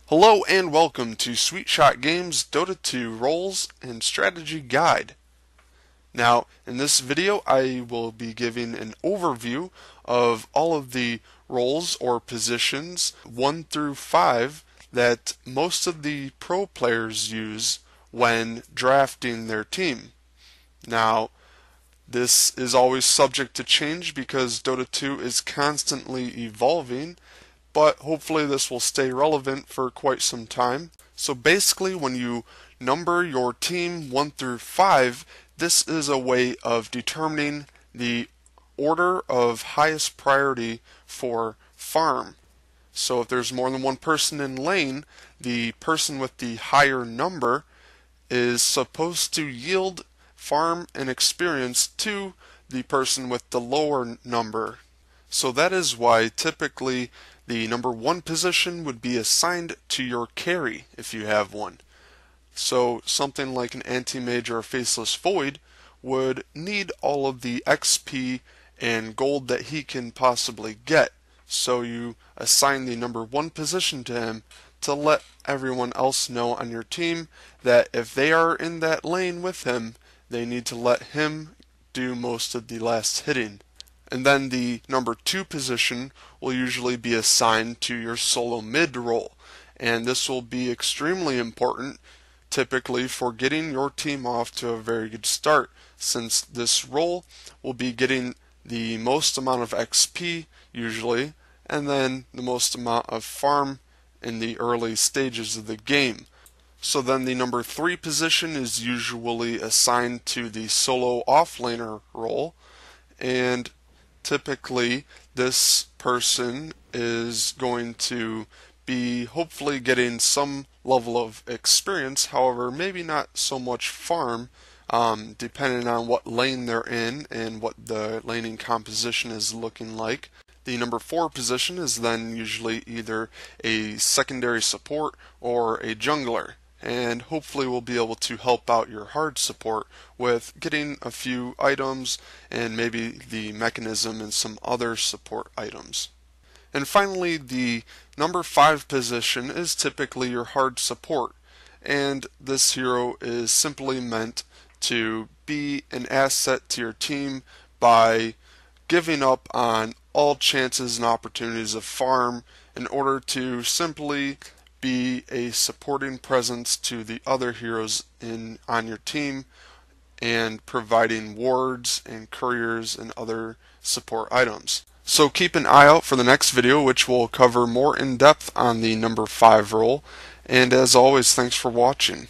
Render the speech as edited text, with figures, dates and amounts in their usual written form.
Hello and welcome to Sweet Shot Games Dota 2 Roles and Strategy Guide. Now, in this video I will be giving an overview of all of the roles or positions 1 through 5 that most of the pro players use when drafting their team. Now, this is always subject to change because Dota 2 is constantly evolving, but hopefully this will stay relevant for quite some time. So basically, when you number your team 1 through 5, this is a way of determining the order of highest priority for farm. So if there's more than one person in lane, the person with the higher number is supposed to yield farm and experience to the person with the lower number. So that is why typically the number 1 position would be assigned to your carry if you have one. So something like an anti-mage or a faceless void would need all of the XP and gold that he can possibly get. So you assign the number 1 position to him to let everyone else know on your team that if they are in that lane with him, they need to let him do most of the last hitting. And then the number 2 position will usually be assigned to your solo mid role. And this will be extremely important typically for getting your team off to a very good start, since this role will be getting the most amount of XP usually, and then the most amount of farm in the early stages of the game. So then the number 3 position is usually assigned to the solo offlaner role, and typically this person is going to be hopefully getting some level of experience, however maybe not so much farm, depending on what lane they're in and what the laning composition is looking like. The number 4 position is then usually either a secondary support or a jungler, and hopefully we'll be able to help out your hard support with getting a few items and maybe the mechanism and some other support items. And finally, the number 5 position is typically your hard support, and this hero is simply meant to be an asset to your team by giving up on all chances and opportunities of farm in order to simply be a supporting presence to the other heroes on your team and providing wards and couriers and other support items. So keep an eye out for the next video, which will cover more in depth on the number 5 role, and as always, thanks for watching.